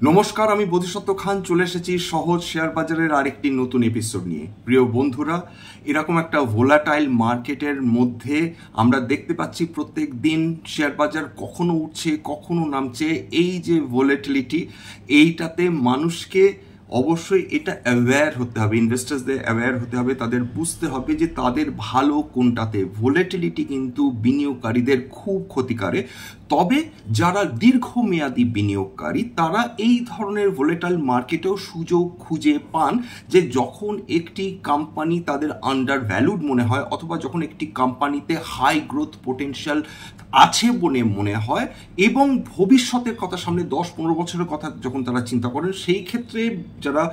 নমস্কার, আমি বোধিসত্ত্ব খান চলে এসেছি সহজ শেয়ার বাজারের আরেকটি নতুন এপিসোড নিয়ে। প্রিয় বন্ধুরা, এরকম একটা ভোলাটাইল মার্কেটের মধ্যে আমরা দেখতে পাচ্ছি প্রত্যেক দিন শেয়ার বাজার কখনো উঠছে কখনো নামছে। এই যে ভোলাটিলিটি, এইটাতে মানুষকে অবশ্যই এটা অ্যাওয়্যার হতে হবে, ইনভেস্টার্সদের অ্যাওয়্যার হতে হবে, তাদের বুঝতে হবে যে তাদের ভালো কোনটাতে। ভোলাটিলিটি কিন্তু বিনিয়োগকারীদের খুব ক্ষতিকারী। তবে যারা দীর্ঘমেয়াদী বিনিয়োগকারী তারা এই ধরনের ভোলাটাইল মার্কেটেও সুযোগ খুঁজে পান যে যখন একটি কোম্পানি তাদের আন্ডার ভ্যালুড মনে হয় অথবা যখন একটি কোম্পানিতে হাই গ্রোথ পোটেনশিয়াল আছে বলে মনে হয় এবং ভবিষ্যতের কথা, সামনে 10-15 বছরের কথা যখন তারা চিন্তা করেন, সেই ক্ষেত্রে যারা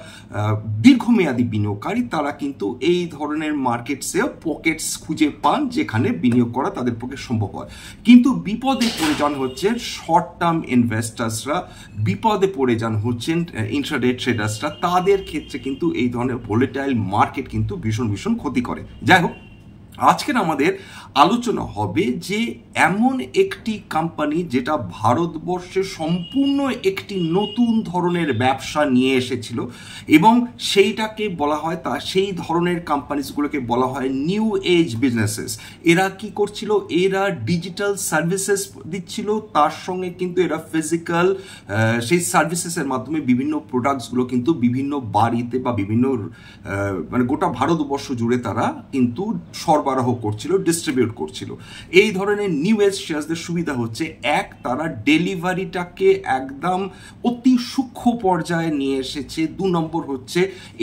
দীর্ঘমেয়াদী বিনিয়োগকারী তারা কিন্তু এই ধরনের মার্কেটসে পকেটস খুঁজে পান যেখানে বিনিয়োগ করা তাদের পক্ষে সম্ভব হয়। কিন্তু বিপদে পড়ে যান হচ্ছে শর্ট টার্ম ইনভেস্টার্সরা, বিপদে পড়ে যান হচ্ছেন ইন্ট্রাডে ট্রেডার্সরা। তাদের ক্ষেত্রে কিন্তু এই ধরনের ভোলাটাইল মার্কেট কিন্তু ভীষণ ভীষণ ক্ষতি করে। যাই হোক, আজকের আমাদের আলোচনা হবে যে এমন একটি কোম্পানি যেটা ভারতবর্ষে সম্পূর্ণ একটি নতুন ধরনের ব্যবসা নিয়ে এসেছিল এবং সেইটাকে বলা হয়, তা সেই ধরনের কোম্পানিজগুলোকে বলা হয় নিউ এজ বিজনেসেস। এরা কি করছিল? এরা ডিজিটাল সার্ভিসেস দিচ্ছিল, তার সঙ্গে কিন্তু এরা ফিজিক্যাল সেই সার্ভিসেসের মাধ্যমে বিভিন্ন প্রোডাক্টসগুলো কিন্তু বিভিন্ন বাড়িতে বা বিভিন্ন মানে গোটা ভারতবর্ষ জুড়ে তারা কিন্তু সরবরাহ করছিল, ডিস্ট্রিবিউট করছিল। এই ধরনের নিউ এজ শেয়ারসদের সুবিধা হচ্ছে, এক, তারা ডেলিভারিটাকে একদম অতি সূক্ষ্ম পর্যায়ে নিয়ে এসেছে। 2 নম্বর হচ্ছে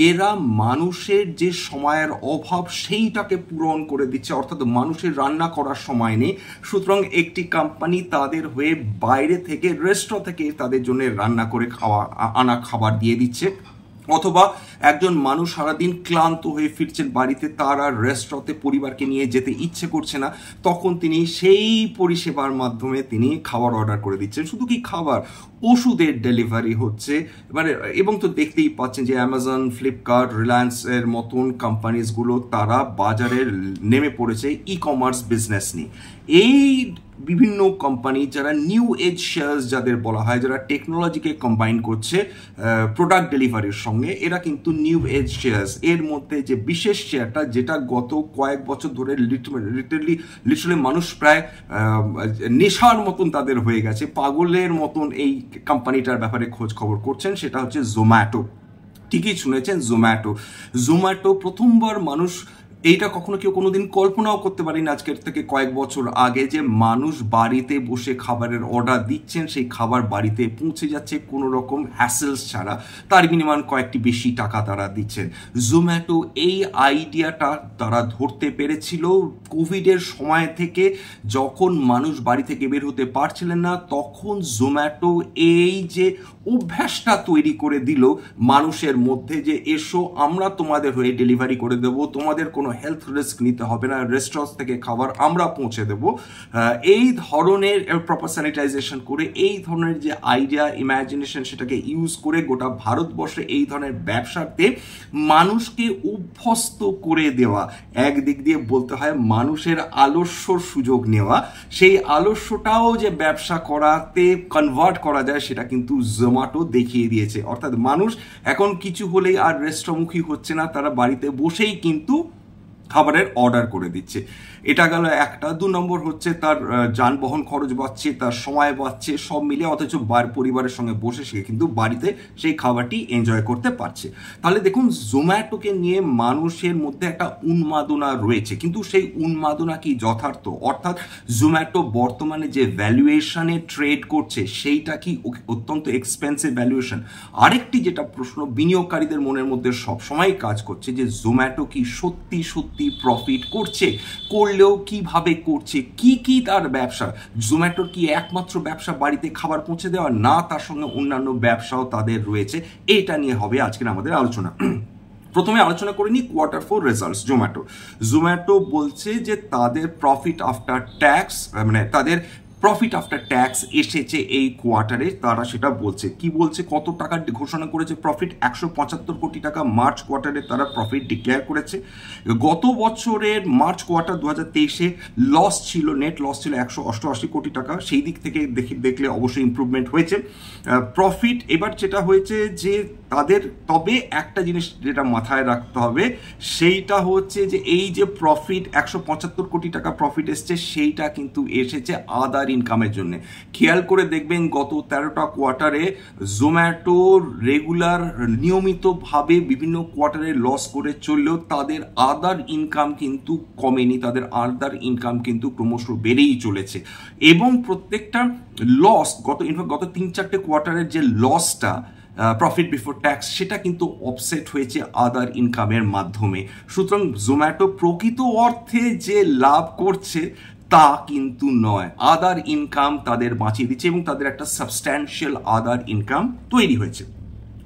এরা মানুষের যে সময়ের অভাব সেইটাকে পূরণ করে দিচ্ছে, অর্থাৎ মানুষের রান্না করার সময় নেই, সুতরাং একটি কোম্পানি তাদের হয়ে বাইরে থেকে, রেস্টুরেন্ট থেকে তাদের জন্য রান্না করে আনা খাবার দিয়ে দিচ্ছে। অথবা একজন মানুষ সারাদিন ক্লান্ত হয়ে ফিরছেন বাড়িতে, তার আর রেস্টুরেন্টে পরিবারকে নিয়ে যেতে ইচ্ছে করছে না, তখন তিনি সেই পরিষেবার মাধ্যমে তিনি খাবার অর্ডার করে দিচ্ছেন। শুধু কি খাবার, ওষুধের ডেলিভারি হচ্ছে। এবারে এবং তো দেখতেই পাচ্ছেন যে অ্যামাজন, ফ্লিপকার্ট, রিলায়েন্সের মতন কোম্পানিজগুলো তারা বাজারে নেমে পড়েছে ই কমার্স বিজনেস নিয়ে। এই বিভিন্ন কোম্পানি যারা নিউ এজ শেয়ার্স যাদের বলা হয়, যারা টেকনোলজিকে কম্বাইন করছে প্রোডাক্ট ডেলিভারির সঙ্গে, এরা কিন্তু নিউ এজ শেয়ার্স। এর মধ্যে যে বিশেষ শেয়ারটা, যেটা গত কয়েক বছর ধরে লিটারালি মানুষ প্রায় নেশার মতন তাদের হয়ে গেছে, পাগলের মতন এই কোম্পানিটার ব্যাপারে খোঁজ খবর করছেন, সেটা হচ্ছে জোম্যাটো। ঠিকই শুনেছেন, জোম্যাটো প্রথমবার মানুষ এইটা কখনো কেউ কোনোদিন কল্পনাও করতে পারেনি আজকের থেকে কয়েক বছর আগে, যে মানুষ বাড়িতে বসে খাবারের অর্ডার দিচ্ছেন, সেই খাবার বাড়িতে পৌঁছে যাচ্ছে কোনো রকম হ্যাসেলস ছাড়া, তার বিনিময়ে কয়েকটি বেশি টাকা তারা দিচ্ছেন। জোম্যাটো এই আইডিয়াটা তারা ধরতে পেরেছিল কোভিডের সময় থেকে, যখন মানুষ বাড়ি থেকে বের হতে পারছিলেন না, তখন জোম্যাটো এই যে অভ্যাসটা তৈরি করে দিল মানুষের মধ্যে যে এসো আমরা তোমাদের হয়ে ডেলিভারি করে দেবো, তোমাদের কোনো হেলথ রিস্ক নিতে হবে না, রেস্টুরেন্ট থেকে খাবার আমরা পৌঁছে দেবো। এই ধরনের প্রপার স্যানিটাইজেশন করে, এই ধরনের যে আইডিয়া ইমাজিনেশন সেটাকে ইউজ করে গোটা ভারতবর্ষে এই ধরনের ব্যবসাতে মানুষকে অভ্যস্ত করে দেওয়া। একদিক দিয়ে বলতে হয় মানুষের আলস্যর সুযোগ নেওয়া, সেই আলস্যটাও যে ব্যবসা করাতে কনভার্ট করা যায় সেটা কিন্তু জোম্যাটো দেখিয়ে দিয়েছে। অর্থাৎ মানুষ এখন কিছু হলেই আর রেস্টুরেন্টমুখী হচ্ছে না, তারা বাড়িতে বসেই কিন্তু খাবারের অর্ডার করে দিচ্ছে। এটা গেল একটা। 2 নম্বর হচ্ছে তার যানবাহন খরচ বাঁচছে, তার সময় বাঁচছে, সব মিলে, অথচ পরিবারের সঙ্গে বসে সে কিন্তু বাড়িতে সেই খাবারটি এনজয় করতে পারছে। তাহলে দেখুন, জোম্যাটোকে নিয়ে মানুষের মধ্যে একটা উন্মাদনা রয়েছে, কিন্তু সেই উন্মাদনা কি যথার্থ? অর্থাৎ জোম্যাটো বর্তমানে যে ভ্যালুয়েশনে ট্রেড করছে সেইটা কি অত্যন্ত এক্সপেন্সিভ ভ্যালুয়েশন? আরেকটি যেটা প্রশ্ন বিনিয়োগকারীদের মনের মধ্যে সবসময় কাজ করছে, যে জোম্যাটো কি সত্যি সত্যি প্রফিট করছে, করলেও কিভাবে করছে, কি কি তার ব্যবসা? জোম্যাটোর কি একমাত্র ব্যবসা বাড়িতে খাবার পৌঁছে দেওয়া? না, তার সঙ্গে অন্যান্য ব্যবসাও তাদের রয়েছে। এটা নিয়ে হবে আজকের আমাদের আলোচনা। প্রথমে আলোচনা করে নিই Q4 রেজাল্টস। জোম্যাটো বলছে যে তাদের প্রফিট আফটার ট্যাক্স, মানে তাদের প্রফিট আফটার ট্যাক্স এসেছে এই কোয়ার্টারে, তারা সেটা বলছে। কি বলছে, কত টাকা ঘোষণা করেছে প্রফিট? 175 কোটি টাকা মার্চ কোয়ার্টারে তারা প্রফিট ডিক্লেয়ার করেছে। গত বছরের মার্চ কোয়ার্টার 2023-এ লস ছিল, নেট লস ছিল 188 কোটি টাকা। সেই দিক থেকে দেখলে অবশ্যই ইমপ্রুভমেন্ট হয়েছে প্রফিট। এবার যেটা হয়েছে যে তাদের, তবে একটা জিনিস যেটা মাথায় রাখতে হবে সেইটা হচ্ছে যে এই যে প্রফিট 175 কোটি টাকা প্রফিট এসছে, সেইটা কিন্তু এসেছে আদার ইনকামের জন্য। খেয়াল করে দেখবেন গত 13টা কোয়ার্টারে জোম্যাটো রেগুলার নিয়মিতভাবে বিভিন্ন কোয়ার্টারে লস করে চললেও তাদের আদার ইনকাম কিন্তু কমেনি, তাদের আদার ইনকাম কিন্তু ক্রমশ বেড়েই চলেছে। এবং প্রত্যেকটা লস গত 3-4টে কোয়ার্টারের যে লসটা প্রফিট বিফোর ট্যাক্স, সেটা কিন্তু অফসেট হয়েছে আদার ইনকামের মাধ্যমে। সুতরাং জোম্যাটো প্রকৃত অর্থে যে লাভ করছে তা কিন্তু নয়, আদার ইনকাম তাদের বাঁচিয়ে দিচ্ছে এবং তাদের একটা সাবস্ট্যান্সিয়াল আদার ইনকাম তৈরি হয়েছে।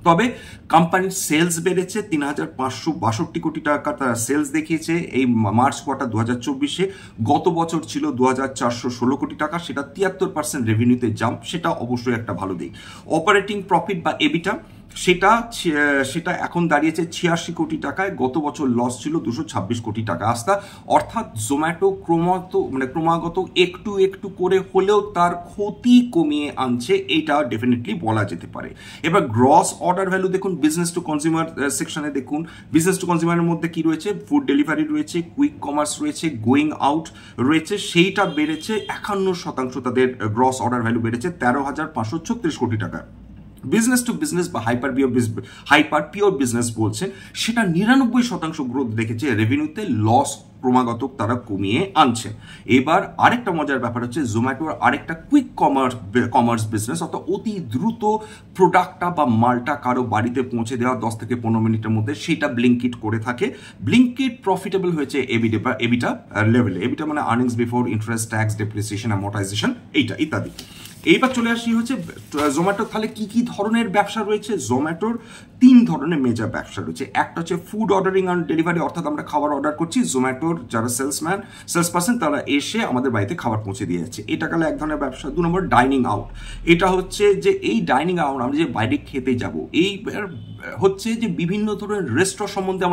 তবে কোম্পানির সেলস বেড়েছে, 3562 কোটি টাকা তারা সেলস দেখিয়েছে এই মার্চ কোয়ার্টার 2024-এ। গত বছর ছিল 2416 কোটি টাকা, সেটা 73% রেভিনিউতে জাম্প, সেটা অবশ্যই একটা ভালো দিক। অপারেটিং প্রফিট বা এবিটা সেটা এখন দাঁড়িয়েছে 86 কোটি টাকায়, গত বছর লস ছিল 226 কোটি টাকা আস্তা। অর্থাৎ জোম্যাটো ক্রমাগত একটু একটু করে হলেও তার ক্ষতি কমিয়ে আনছে, এটা ডেফিনেটলি বলা যেতে পারে। এবার গ্রস অর্ডার ভ্যালু দেখুন, বিজনেস টু কনজিউমার সেকশনে দেখুন, বিজনেস টু কনজিউমারের মধ্যে কি রয়েছে, ফুড ডেলিভারি রয়েছে, কুইক কমার্স রয়েছে, গোয়িং আউট রয়েছে, সেইটা বেড়েছে 51%, তাদের গ্রস অর্ডার ভ্যালু বেড়েছে 13,536 কোটি টাকা। বিজনেস টু বিজনেস বা হাইপার পিওর বিজনেস বলছেন, সেটা 99% গ্রোথ দেখেছে রেভিনিউতে, লস ক্রমাগত তারা কমিয়ে আনছে। এবার আরেকটা মজার ব্যাপার হচ্ছে জোম্যাটোর আরেকটা কুইক কমার্স বিজনেস, অর্থাৎ অতি দ্রুত প্রোডাক্টটা বা মালটা কারো বাড়িতে পৌঁছে দেওয়া 10 থেকে 15 মিনিটের মধ্যে, সেটা ব্লিঙ্কিট করে থাকে। ব্লিঙ্কিট প্রফিটেবল হয়েছে এবিটা লেভেলে, এবিটা মানে earnings before interest, tax, depreciation, amortization, এইটা ইত্যাদি। এইবার চলে আসি হচ্ছে জোম্যাটোর তাহলে কি কি ধরনের ব্যবসা রয়েছে। জোম্যাটোর 3 ধরনের মেজর ব্যবসা রয়েছে। একটা হচ্ছে ফুড অর্ডারিং অ্যান্ড ডেলিভারি, অর্থাৎ আমরা খাবার অর্ডার করছি, জোম্যাটোর যারা সেলস পার্সন তারা এসে আমাদের বাড়িতে খাবার পৌঁছে দিয়ে যাচ্ছে, এটা গেলে এক ধরনের ব্যবসা। 2 নম্বর ডাইনিং আউট, এটা হচ্ছে যে এই ডাইনিং আউট আমরা যে বাইরে খেতে যাব, এই হচ্ছে যে বিভিন্ন ধরনের রেস্টুরেন্ট সম্বন্ধে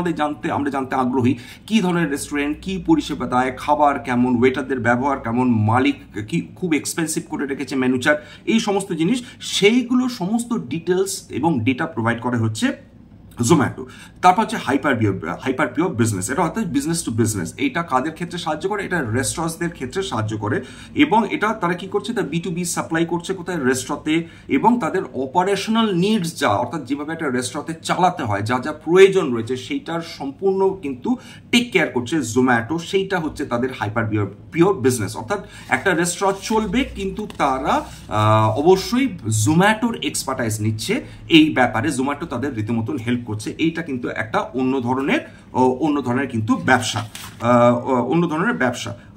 আমরা জানতে আগ্রহী, কি ধরনের রেস্টুরেন্ট, কি পরিষেবা দেয়, খাবার কেমন, ওয়েটারদের ব্যবহার কেমন, মালিক কি খুব এক্সপেন্সিভ করে রেখেছে মেনু চার্ট, এই সমস্ত জিনিস, সেইগুলো সমস্ত ডিটেলস এবং ডেটা প্রোভাইড করে হচ্ছে জোম্যাটো। তারপর হচ্ছে হাইপার পিওর বিজনেস, এটা অর্থাৎ বিজনেস টু বিজনেস। এটা কাদের ক্ষেত্রে সাহায্য করে? এটা রেস্টুরেন্টসদের ক্ষেত্রে সাহায্য করে এবং এটা তারা কি করছে, তারা B2B সাপ্লাই করছে কোথায়, রেস্টুরেন্টে, এবং তাদের অপারেশনাল নিডস যা, অর্থাৎ যেভাবে একটা রেস্টুরেন্টে চালাতে হয়, যা যা প্রয়োজন রয়েছে, সেইটার সম্পূর্ণ কিন্তু টেক কেয়ার করছে জোম্যাটো। সেইটা হচ্ছে তাদের হাইপার পিওর বিজনেস, অর্থাৎ একটা রেস্টুরেন্ট চলবে কিন্তু তারা অবশ্যই জোম্যাটোর এক্সপার্টাইজ নিচ্ছে এই ব্যাপারে, জোম্যাটো তাদের রীতিমতন হেল্প করছে। এইটা কিন্তু একটা অন্য ধরনের কিন্তু ব্যবসা।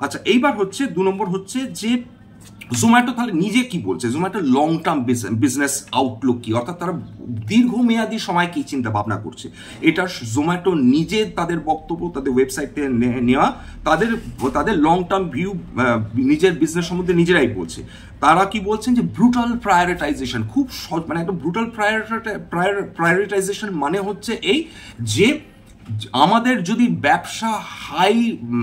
আচ্ছা, এইবার হচ্ছে 2 নম্বর হচ্ছে যে জোম্যাটো তাহলে নিজে কি বলছে, Zomato long term business Outlook কি, অর্থাৎ তারা দীর্ঘমেয়াদী সময় কি চিন্তা ভাবনা করছে। এটা জোম্যাটো নিজে তাদের বক্তব্য, তাদের ওয়েবসাইটে নেওয়া, তাদের লং টার্ম ভিউ নিজের বিজনেস সম্বন্ধে নিজেরাই বলছে। তারা কি বলছেন যে ব্রুটাল প্রায়োরিটাইজেশন, খুব মানে একটা ব্রুটাল প্রায়োরিটাইজেশন মানে হচ্ছে এই যে আমাদের যদি ব্যবসা হাই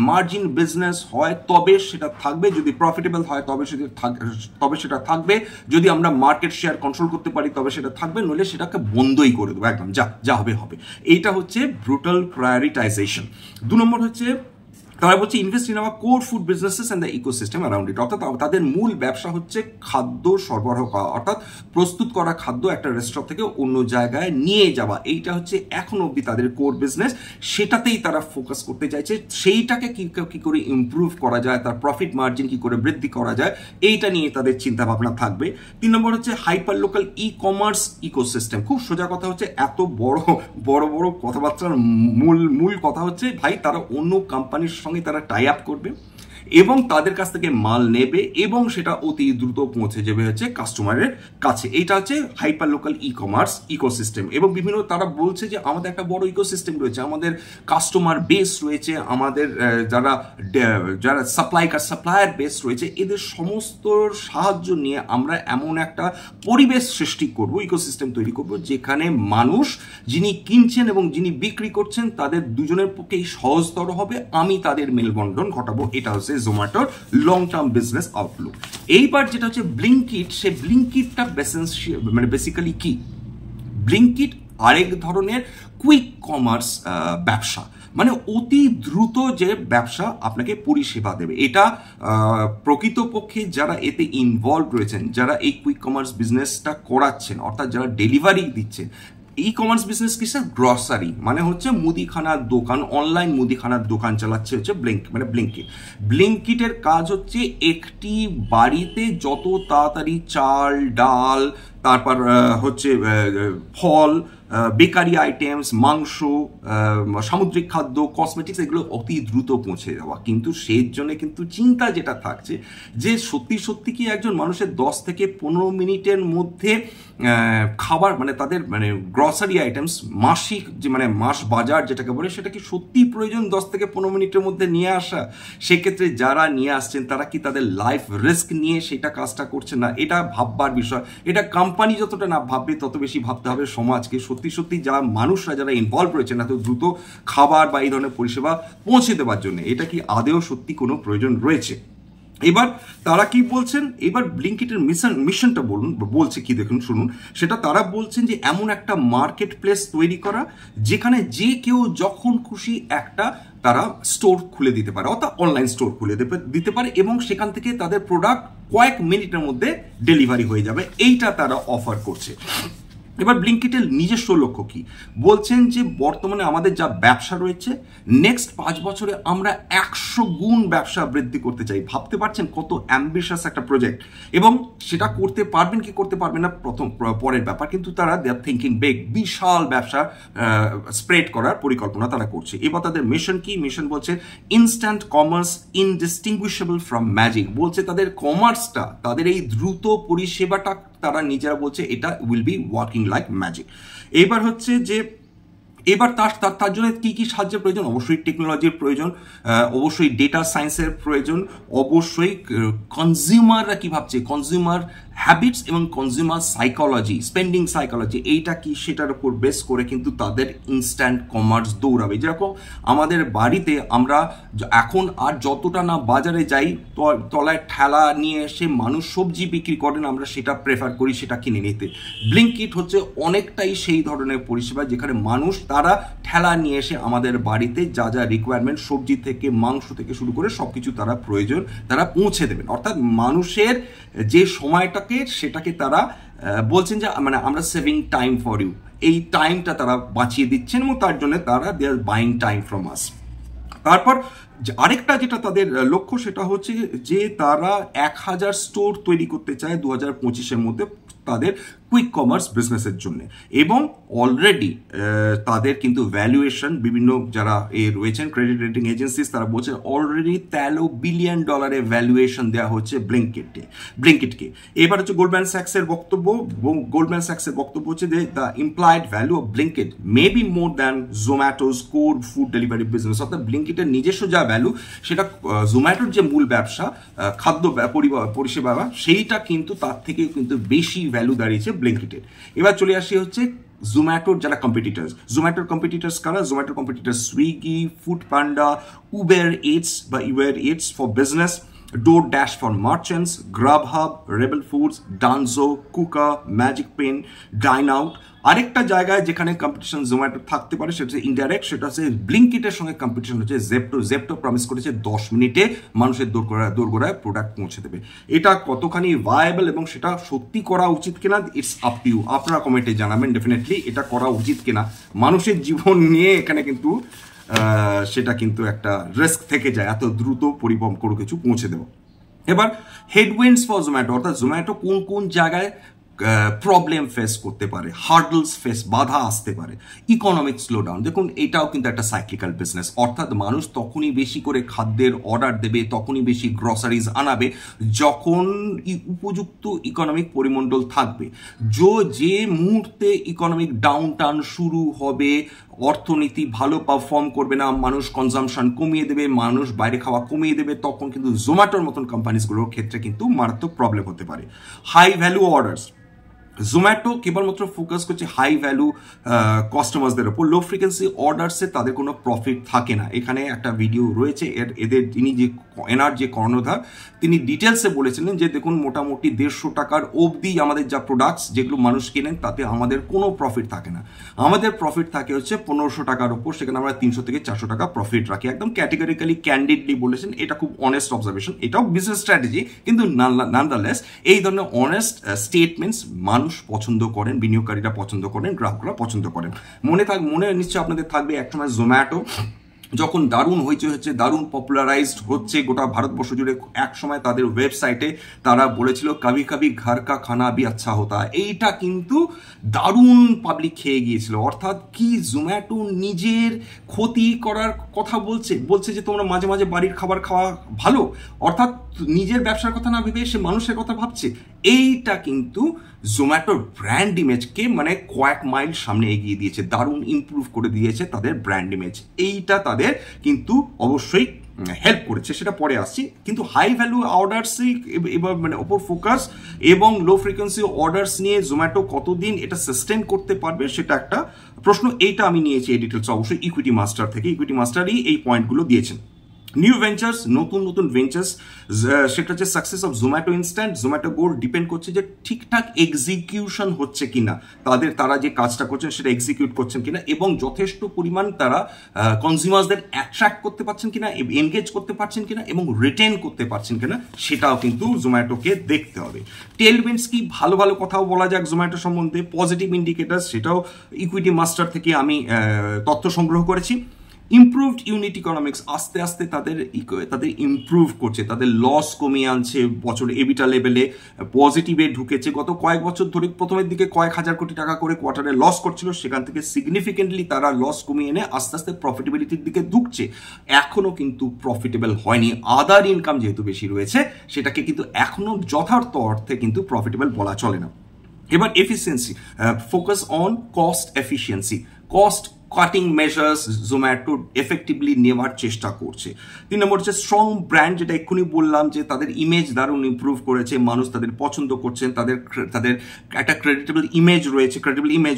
মার্জিন বিজনেস হয় তবে সেটা থাকবে, যদি প্রফিটেবল হয় তবে সেটা থাকবে, যদি আমরা মার্কেট শেয়ার কন্ট্রোল করতে পারি তবে সেটা থাকবে, নইলে সেটাকে বন্ধই করে দেবো একদম, যা হবে। এইটা হচ্ছে ব্রুটাল প্রায়োরিটাইজেশন। 2 নম্বর হচ্ছে তারা বলছে invest in our core food businesses and the ecosystem around ইট, অর্থাৎ তাদের মূল ব্যবসা হচ্ছে খাদ্য সরবরাহ করা, অর্থাৎ প্রস্তুত করা খাদ্য একটা রেস্টুরেন্ট থেকে অন্য জায়গায় নিয়ে যাওয়া, এইটা হচ্ছে এখন অবধি তাদের কোর বিজনেস, সেটাতেই তারা ফোকাস করতে চাইছে। সেইটাকে কি করে ইমপ্রুভ করা যায়, তার প্রফিট মার্জিন কি করে বৃদ্ধি করা যায়, এইটা নিয়ে তাদের চিন্তা ভাবনা থাকবে। 3 নম্বর হচ্ছে hyper local e commerce ecosystem. খুব সোজা কথা হচ্ছে, এত বড় কথাবার্তার মূল কথা হচ্ছে ভাই, তারা অন্য কোম্পানির সঙ্গে তারা টাই আপ করবে এবং তাদের কাছ থেকে মাল নেবে এবং সেটা অতি দ্রুত পৌঁছে যাবে হচ্ছে কাস্টমারের কাছে। এইটা হচ্ছে hyper local e commerce ecosystem. এবং বিভিন্ন তারা বলছে যে আমাদের একটা বড় ইকোসিস্টেম রয়েছে, আমাদের কাস্টমার বেস রয়েছে, আমাদের যারা সাপ্লায়ার বেস রয়েছে, এদের সমস্ত সাহায্য নিয়ে আমরা এমন একটা পরিবেশ সৃষ্টি করব, ইকোসিস্টেম তৈরি করব, যেখানে মানুষ যিনি কিনছেন এবং যিনি বিক্রি করছেন তাদের দুজনের পক্ষেই সহজতর হবে, আমি তাদের মেলবন্ধন ঘটাবো। এটা হচ্ছে জোম্যাটোর লং টার্ম বিজনেস আউটলুক। এইবার যেটা হচ্ছে ব্লিঙ্কিট, সে ব্লিঙ্কিটটা মানে বেসিক্যালি কি? ব্লিঙ্কিট আরেক ধরনের কুইক কমার্স ব্যবসা, মানে অতি দ্রুত যে ব্যবসা আপনাকে পরিষেবা দেবে। এটা প্রকৃতপক্ষে যারা এতে ইনভলভ রয়েছেন, যারা এই কুইক কমার্স বিজনেসটা করাচ্ছেন, অর্থাৎ যারা ডেলিভারি দিচ্ছেন, ই কমার্স বিজনেস কি স্যার? গ্রসারি মানে হচ্ছে মুদিখানার দোকান, অনলাইন মুদিখানার দোকান চালাচ্ছে হচ্ছে ব্লিঙ্কিট। ব্লিঙ্কিটের কাজ হচ্ছে একটি বাড়িতে যত তাড়াতাড়ি চাল, ডাল, তারপর হচ্ছে ফল, বেকারি আইটেমস, মাংস, সামুদ্রিক খাদ্য, কসমেটিক্স, এগুলো অতি দ্রুত পৌঁছে যাওয়া। কিন্তু সেই জন্য কিন্তু চিন্তা যেটা থাকছে যে সত্যি কি একজন মানুষের 10 থেকে 15 মিনিটের মধ্যে খাবার, মানে তাদের মানে গ্রসারি আইটেমস মাসিক যে মানে মাস বাজার যেটাকে বলে, সেটা কি সত্যি প্রয়োজন 10 থেকে 15 মিনিটের মধ্যে নিয়ে আসা? সেক্ষেত্রে যারা নিয়ে আসছেন তারা কি তাদের লাইফ রিস্ক নিয়ে সেটা কাজটা করছে না? এটা ভাববার বিষয়। এটা কোম্পানি যতটা না ভাববে তত বেশি ভাবতে হবে সমাজকে। সত্যি যারা মানুষরা যারা ইনভলভ রয়েছেন এত দ্রুত খাবার বা এই ধরনের পরিষেবা পৌঁছে দেওয়ার জন্য, এটা কি আদেও সত্যি কোনো প্রয়োজন রয়েছে? এবার তারা কি বলছেন, এবার ব্লিঙ্কিটের মিশনটা বলছে কি দেখুন, শুনুন। সেটা তারা বলছেন যে এমন একটা মার্কেট প্লেস তৈরি করা যেখানে যে কেউ যখন খুশি একটা তারা স্টোর খুলে দিতে পারে, অর্থাৎ অনলাইন স্টোর খুলে দিতে পারে এবং সেখান থেকে তাদের প্রোডাক্ট কয়েক মিনিটের মধ্যে ডেলিভারি হয়ে যাবে। এইটা তারা অফার করছে। এবার ব্লিঙ্কিটের নিজস্ব লক্ষ্য কি? বলছেন যে বর্তমানে আমাদের যা ব্যবসা রয়েছে, নেক্সট 5 বছরে আমরা 100 গুণ ব্যবসা বৃদ্ধি করতে চাই। ভাবতে পারছেন কত অ্যাম্বিশাস একটা প্রজেক্ট, এবং সেটা করতে পারবেন কি করতে পারবেন না পরের ব্যাপার, কিন্তু তারা দে আর থিঙ্কিং বিগ, বিশাল ব্যবসা স্প্রেড করার পরিকল্পনা তারা করছে। এবার তাদের মিশন কি? মিশন বলছে ইনস্ট্যান্ট কমার্স ইনডিস্টিংগুইশেবল ফ্রম ম্যাজিক। বলছে তাদের কমার্সটা, তাদের এই দ্রুত পরিষেবাটা তারা নিজেরা বলছে এটা will be working like magic. এবার হচ্ছে যে এবার তার জন্য কি কি সাহায্যের প্রয়োজন? অবশ্যই টেকনোলজির প্রয়োজন, অবশ্যই ডেটা সায়েন্সের প্রয়োজন, অবশ্যই কনজিউমাররা কি ভাবছে, কনজিউমার হ্যাবিটস এবং কনজিউমার সাইকোলজি, স্পেন্ডিং সাইকোলজি, এইটা কি সেটার উপর বেস করে কিন্তু তাদের ইনস্ট্যান্ট কমার্স দৌড়াবে। যেরকম আমাদের বাড়িতে আমরা এখন আর যতটা না বাজারে যাই, তলায় ঠেলা নিয়ে এসে মানুষ সবজি বিক্রি করেন, আমরা সেটা প্রেফার করি, সেটা কিনে নিতে। ব্লিঙ্কিট হচ্ছে অনেকটাই সেই ধরনের পরিষেবা যেখানে মানুষ তারা ঠেলা নিয়ে এসে আমাদের বাড়িতে যা যা রিকোয়ারমেন্ট, সবজি থেকে মাংস থেকে শুরু করে সবকিছু তারা প্রয়োজন তারা পৌঁছে দেবেন। অর্থাৎ মানুষের যে সময়টাকে সেটাকে তারা বলছেন যে মানে আমরা সেভিং টাইম ফর ইউ, এই টাইমটা তারা বাঁচিয়ে দিচ্ছেন এবং তার জন্য তারা দে আর বাইং টাইম ফ্রম আস। তারপর আরেকটা যেটা তাদের লক্ষ্য সেটা হচ্ছে যে তারা 1000 স্টোর তৈরি করতে চায় 2025-এর মধ্যে তাদের কুইক কমার্স বিজনেসের জন্য। এবং অলরেডি তাদের কিন্তু ভ্যালুয়েশন, বিভিন্ন যারা রয়েছেন ক্রেডিট রেটিং এজেন্সিস, তারা বলছে অলরেডি $13 বিলিয়ন ভ্যালুয়েশন দেওয়া হচ্ছে ব্লিঙ্কিটকে। এবার হচ্ছে গোল্ডম্যান স্যাক্সের বক্তব্য হচ্ছে যে the implied value of Blinkit may be more than Zomato's core food delivery business. অর্থাৎ ব্লিঙ্কিটের নিজস্ব যা ভ্যালু, সেটা জোম্যাটোর যে মূল ব্যবসা খাদ্য পরিষেবা, সেইটা কিন্তু তার থেকে কিন্তু বেশি ভ্যালু দাঁড়িয়েছে ব্লিঙ্কিটের। এবার চলে আসি হচ্ছে জোম্যাটোর যারা কম্পিটিটার্স কারা? জোম্যাটোর competitors Swiggy, Foodpanda, Uber Eats for business, DoorDash for merchants, Grubhub, Rebel Foods, Dunzo, Kuka, Magic Pen, Dine Out। আরেকটা জায়গায় যেখানে কম্পিটিশন জোম্যাটো থাকতে পারে সেটা হচ্ছে ইনডাইরেক্ট, সেটা হচ্ছে ব্লিঙ্কিটের সঙ্গে কম্পিটিশন হচ্ছে জেপ্টো প্রমিস করেছে 10 মিনিটে মানুষের দোরগোড়ায় প্রোডাক্ট পৌঁছে দেবে। এটা কতখানি ভায়াবল এবং সেটা সত্যি করা উচিত কিনা, ইটস আপ টু ইউ। আপনারা কমেন্টে জানাবেন ডেফিনেটলি এটা করা উচিত কিনা। মানুষের জীবন নিয়ে এখানে কিন্তু সেটা কিন্তু একটা রিস্ক থেকে যায় এত দ্রুত কোনো কিছু পৌঁছে দেবো। এবার হেডউইন্ডস ফর জোম্যাটো, অর্থাৎ জোম্যাটো কোন কোন জায়গায় প্রবলেম ফেস করতে পারে, হার্ডলস বাধা আসতে পারে, ইকোনমিক স্লোডাউন। দেখুন এটাও কিন্তু একটা সাইক্লিক্যাল বিজনেস, অর্থাৎ মানুষ তখনই বেশি করে খাদ্যের অর্ডার দেবে, তখনই বেশি গ্রসারিজ আনাবে যখন উপযুক্ত ইকোনমিক পরিমণ্ডল থাকবে। যে মুহূর্তে ইকোনমিক ডাউনটার্ন শুরু হবে, অর্থনীতি ভালো পারফর্ম করবে না, মানুষ কনজামশন কমিয়ে দেবে, মানুষ বাইরে খাওয়া কমিয়ে দেবে, তখন কিন্তু জোম্যাটোর মতন কোম্পানিজগুলোর ক্ষেত্রে কিন্তু মারাত্মক প্রবলেম হতে পারে। হাই ভ্যালু অর্ডার্স, জোম্যাটো কেবলমাত্র ফোকাস করছে হাই ভ্যালু কাস্টমারদের ওপর, লো ফ্রিকোয়েন্সি অর্ডারসে তাদের কোনো প্রফিট থাকে না। এখানে একটা ভিডিও রয়েছে এদের তিনি যে এনার যে কর্ণধার তিনি ডিটেলসে বলেছিলেন যে দেখুন মোটামুটি 150 টাকার অবধি আমাদের যা প্রোডাক্টস যেগুলো মানুষ কেনেন তাতে আমাদের কোনো প্রফিট থাকে না, আমাদের প্রফিট থাকে হচ্ছে 1500 টাকার ওপর, সেখানে আমরা 300 থেকে 400 টাকা প্রফিট রাখি। একদম ক্যাটেগরিক্যালি ক্যান্ডিডলি বলেছেন, এটা খুব অনেস্ট অবজারভেশন, এটাও বিজনেস স্ট্র্যাটেজি, কিন্তু নানদালেস এই ধরনের অনেস্ট স্টেটমেন্টস মানুষ পছন্দ করেন, বিনিয়োগকারীরা পছন্দ করেন, গ্রাহকরা পছন্দ করেন। মনে নিশ্চয় আপনাদের থাকবে একসময় জোম্যাটো যখন দারুণ হচ্ছে, দারুণ পপুলারাইজড হচ্ছে গোটা ভারতবর্ষ জুড়ে, এক সময় তাদের ওয়েবসাইটে তারা বলেছিল কবি কবি ঘর কা খানা ভি আচ্ছা হতা। এইটা কিন্তু দারুণ পাবলিক খেয়ে গিয়েছিল। অর্থাৎ কি জোম্যাটো নিজের ক্ষতি করার কথা বলছে যে তোমরা মাঝে মাঝে বাড়ির খাবার খাওয়া ভালো, অর্থাৎ নিজের ব্যবসার কথা না ভেবে সে মানুষের কথা ভাবছে। এইটা কিন্তু জোম্যাটোর ব্র্যান্ড ইমেজকে মানে কয়েক মাইল সামনে এগিয়ে দিয়েছে, দারুণ ইমপ্রুভ করে দিয়েছে তাদের ব্র্যান্ড ইমেজ। এইটা তাদের কিন্তু অবশ্যই হেল্প করেছে, সেটা পরে আসছি। কিন্তু হাই ভ্যালু অর্ডার্সই এবার মানে ওপর ফোকাস এবং লো ফ্রিকোয়েন্সি অর্ডার্স নিয়ে জোম্যাটো কতদিন এটা সাস্টেন করতে পারবে সেটা একটা প্রশ্ন। এইটা আমি নিয়েছি এই ডিটেলস অবশ্যই ইকুইটি মাস্টার থেকে, ইকুইটি মাস্টারই এই পয়েন্টগুলো দিয়েছেন। নিউ ভেঞ্চার্স, নতুন ভেঞ্চার্স, সেটা হচ্ছে success of Zomato instant, Zomato gold depend করছে যে ঠিকঠাক এক্সিকিউশন হচ্ছে কিনা, তারা যে কাজটা করছেন সেটা এক্সিকিউট করছেন কিনা, এবং যথেষ্ট পরিমাণ তারা কনজিউমারদের অ্যাট্রাক্ট করতে পারছেন কিনা, এনগেজ করতে পারছেন কিনা এবং রিটেন করতে পারছেন কিনা, সেটাও কিন্তু জোম্যাটোকে দেখতে হবে। টেলউইন্ডস কি, ভালো কথাও বলা যাক জোম্যাটো সম্বন্ধে, পজিটিভ ইন্ডিকেটার, সেটাও ইকুইটি মাস্টার থেকে আমি তথ্য সংগ্রহ করেছি। ইমপ্রুভড ইউনিট ইকোনমিক্স, আস্তে আস্তে তাদের ইমপ্রুভ করছে, তাদের লস কমিয়ে আনছে, বছর এবিটা লেভেলে পজিটিভে ঢুকেছে। গত কয়েক বছর ধরে প্রথমের দিকে কয়েক হাজার কোটি টাকা করে কোয়ার্টারে লস করছিল, সেখান থেকে সিগনিফিকেন্টলি তারা লস কমিয়ে এনে আস্তে আস্তে প্রফিটেবিলিটির দিকে ঢুকছে। এখনো কিন্তু প্রফিটেবল হয়নি, আদার ইনকাম যেহেতু বেশি রয়েছে সেটাকে কিন্তু এখনো যথার্থ অর্থে কিন্তু প্রফিটেবল বলা চলে না। এবার efficiency, focus on cost efficiency, cost cutting measures Zomato effectively নেওয়ার চেষ্টা করছে। 3 নম্বর হচ্ছে স্ট্রং ব্র্যান্ড, যেটা এক্ষুনি বললাম যে তাদের ইমেজ দারুণ ইমপ্রুভ করেছে, মানুষ তাদের পছন্দ করছেন, তাদের একটা ক্রেডিবল ইমেজ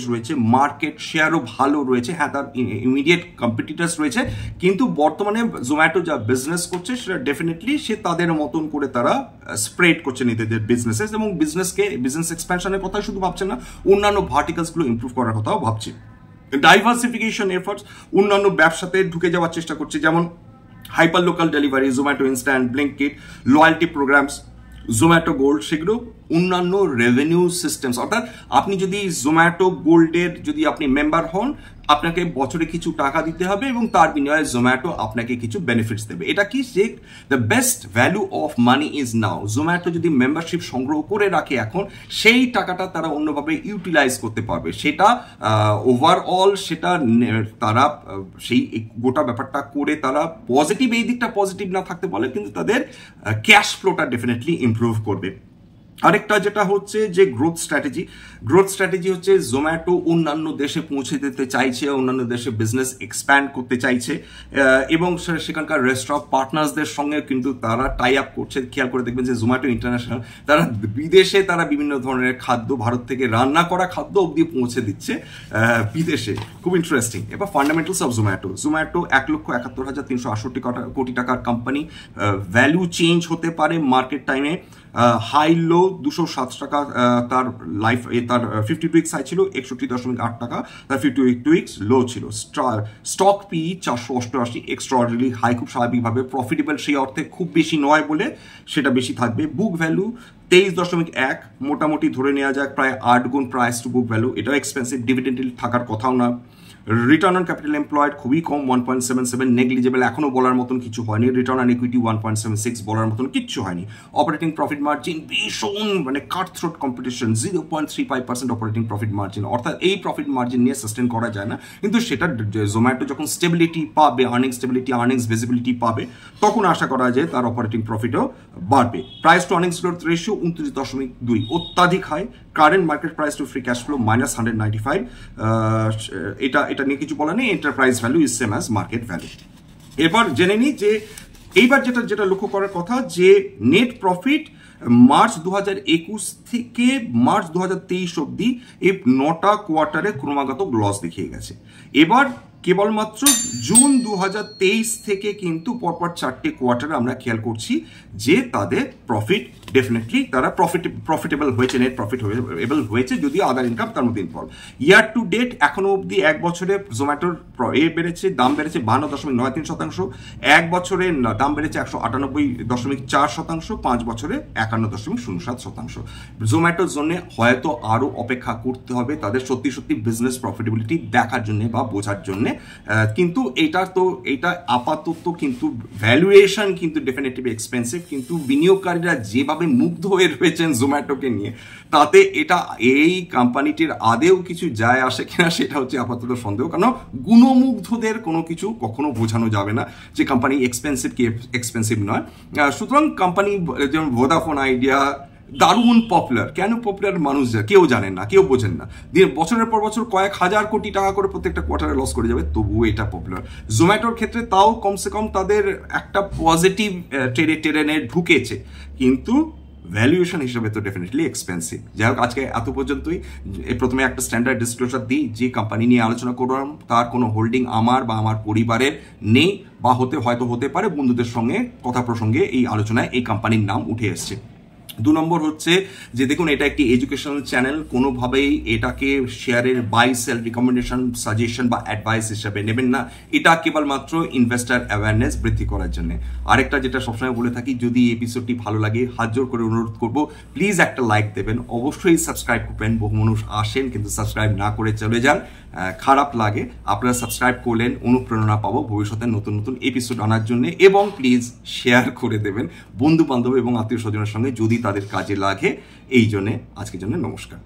রয়েছে, মার্কেট শেয়ারও ভালো রয়েছে। হ্যাঁ, তার ইমিডিয়েট কম্পিটিটার্স রয়েছে, কিন্তু বর্তমানে জোম্যাটো যা বিজনেস করছে সেটা ডেফিনেটলি সে তাদের মতন করে তারা স্প্রেড করছে নিজেদের বিজনেসেস, এবং বিজনেস এক্সপ্যানশনের কথা শুধু ভাবছে না, অন্যান্য ভার্টিকালসগুলো ইমপ্রুভ করার কথাও ভাবছে। ডাইভার্সিফিকেশন এফর্টস, অন্যান্য ব্যবসাতে ঢুকে যাওয়ার চেষ্টা করছে, যেমন hyper local delivery, Zomato instant, Blinkit, loyalty programs, Zomato gold, সেগুলো অন্যান্য রেভিনিউ সিস্টেমস। অর্থাৎ আপনি যদি জোম্যাটো গোল্ডের যদি আপনি মেম্বার হন, আপনাকে বছরে কিছু টাকা দিতে হবে এবং তার বিনিময়ে জোম্যাটো আপনাকে কিছু বেনিফিটস দেবে। এটা কি, যে the best value of money is now. Zomato যদি মেম্বারশিপ সংগ্রহ করে রাখে এখন, সেই টাকাটা তারা অন্যভাবে ইউটিলাইজ করতে পারবে, সেটা ওভারঅল সেটা তারা সেই গোটা ব্যাপারটা করে তারা পজিটিভ, এই দিকটা পজিটিভ না থাকতে বলে, কিন্তু তাদের ক্যাশ ফ্লোটা ডেফিনেটলি ইমপ্রুভ করবে। আরেকটা যেটা হচ্ছে যে গ্রোথ স্ট্র্যাটেজি হচ্ছে জোম্যাটো অন্যান্য দেশে পৌঁছে দিতে চাইছে, অন্যান্য দেশে বিজনেস এক্সপ্যান্ড করতে চাইছে, এবং সেখানকার রেস্টুরেন্ট পার্টনার্সদের সঙ্গে কিন্তু তারা টাই আপ করছে। খেয়াল করে দেখবেন যে জোম্যাটো ইন্টারন্যাশনাল তারা বিদেশে তারা বিভিন্ন ধরনের খাদ্য, ভারত থেকে রান্না করা খাদ্য অবধি পৌঁছে দিচ্ছে বিদেশে, খুব ইন্টারেস্টিং। এবার ফান্ডামেন্টালস অফ জোম্যাটো 1,71,368 কোটি টাকার কোম্পানি, ভ্যালু চেঞ্জ হতে পারে মার্কেট টাইমে। হাই লো 207 টাকা তার তার 52 উইকস হাই ছিল, 61.8 টাকা তার 52 উইকস লো ছিল। স্টক পি 488, এক্সট্রাঅর্ডিনারি হাই, খুব স্বাভাবিকভাবে প্রফিটেবল সেই অর্থে খুব বেশি নয় বলে সেটা বেশি থাকবে। বুক ভ্যালু 23.1, মোটামুটি ধরে নেওয়া যাক প্রায় 8 গুণ প্রাইস টু বুক ভ্যালু, এটাও এক্সপেন্সিভ, ডিভিডেন্ড থাকার কথাও না। রিটার্ন অন ক্যাপিটাল এমপ্লয়েড খুবই কম 1.77, নেগলিজেবল, এখনও বলার মতন কিছু হয়নি। রিটার্ন অন ইকুইটি 1.76, বলার মতন কিচ্ছু হয়নি। অপারেটিং প্রফিট মার্জিন ভীষণ মানে cutthroat competition, 0.35% operating profit margin, অর্থাৎ এই প্রফিট মার্জিন নিয়ে সাস্টেন করা যায় না। কিন্তু সেটা জোম্যাটো যখন স্টেবিলিটি পাবে, আর্নিংস ভিজিবিলিটি পাবে, তখন আশা করা যায় তার অপারেটিং প্রফিটও বাড়বে। Price to earnings growth ratio 29.2, অত্যাধিক high. Current market price to free cash flow -195, এটা নিয়ে কিছু বলা নেই। Enterprise value is same as market value. এবার জেনে নিই যে এইবার যেটা লক্ষ্য করার কথা, যে নেট প্রফিট মার্চ 2021 থেকে মার্চ 2023 অব্দি এই 9টা কোয়ার্টারে ক্রমাগত লস দেখিয়ে গেছে। এবার কেবলমাত্র জুন 2023 থেকে কিন্তু পরপর 4টে কোয়ার্টারে আমরা খেয়াল করছি যে তাদের প্রফিট ডেফিনেটলি তারা প্রফিটেবল হয়েছে, নেট প্রফিটেবল হয়েছে, যদিও আদার ইনকাম তার মধ্যে ইনভলভ। ইয়ার টু ডেট এখনো অবধি এক বছরে জোম্যাটোর বেড়েছে, দাম বেড়েছে 52.93%, এক বছরে দাম বেড়েছে 198.4%, 5 বছরে 51.07%। জোম্যাটোর জন্য হয়তো আরো অপেক্ষা করতে হবে তাদের সত্যি বিজনেস প্রফিটেবিলিটি দেখার জন্য বা বোঝার জন্য। কিন্তু এটা আপাতত কিন্তু ভ্যালুয়েশন কিন্তু ডেফিনেটলি এক্সপেন্সিভ, কিন্তু বিনিয়োগকারীরা যেভাবে মুগ্ধ হয়ে রয়েছেন জোম্যাটোকে নিয়ে, তাতে এটা এই কোম্পানিটির আদেও কিছু যায় আসে কিনা সেটা হচ্ছে আপাতত সন্দেহ। কারণ গুণমুগ্ধদের কোনো কিছু কখনো বোঝানো যাবে না যে কোম্পানি এক্সপেন্সিভ কি এক্সপেন্সিভ নয়। সুতরাং কোম্পানি যেমন ভোডাফোন আইডিয়া দারুণ পপুলার, কেন পপুলার মানুষ কেউ জানেন না, কেউ বোঝেন না। দিয়ে বছরের পর বছর কয়েক হাজার কোটি টাকা করে প্রত্যেকটা কোয়ার্টারে লস করে যাবে, তবুও এটা পপুলার। জোম্যাটোর ক্ষেত্রে তাও কমসে কম তাদের একটা পজিটিভ টেরেনে ঢুকেছে, কিন্তু ভ্যালুয়েশন হিসেবে তো ডেফিনেটলি এক্সপেন্সিভ। যাই হোক, আজকে এত পর্যন্তই। প্রথমে একটা স্ট্যান্ডার্ড ডিসক্লোজার দিই, যে কোম্পানি নিয়ে আলোচনা করলাম তার কোনো হোল্ডিং আমার বা আমার পরিবারের নেই, বা হয়তো হতে পারে বন্ধুদের সঙ্গে কথা প্রসঙ্গে এই আলোচনায় এই কোম্পানির নাম উঠে এসছে। 2 নম্বর হচ্ছে যে দেখুন, এটা একটি এডুকেশনাল চ্যানেল, কোনোভাবেই এটাকে শেয়ারের বাই সেল রিকমেন্ডেশন, সাজেশন বা অ্যাডভাইস হিসেবে নেবেন না। এটা কেবলমাত্র ইনভেস্টার অ্যাওয়ারনেস বৃদ্ধি করার জন্য। আরেকটা যেটা সবসময় বলে থাকি, যদি এপিসোডটি ভালো লাগে হাত জোর করে অনুরোধ করবো, প্লিজ একটা লাইক দেবেন, অবশ্যই সাবস্ক্রাইব করবেন। বহু মানুষ আসেন কিন্তু সাবস্ক্রাইব না করে চলে যান, খারাপ লাগে। আপনারা সাবস্ক্রাইব করলেন, অনুপ্রেরণা পাবো ভবিষ্যতে নতুন এপিসোড আনার জন্য। এবং প্লিজ শেয়ার করে দেবেন বন্ধু বান্ধব এবং আত্মীয় স্বজনের সঙ্গে যদি তাদের কাজে লাগে। এই জন্যে আজকের জন্য নমস্কার।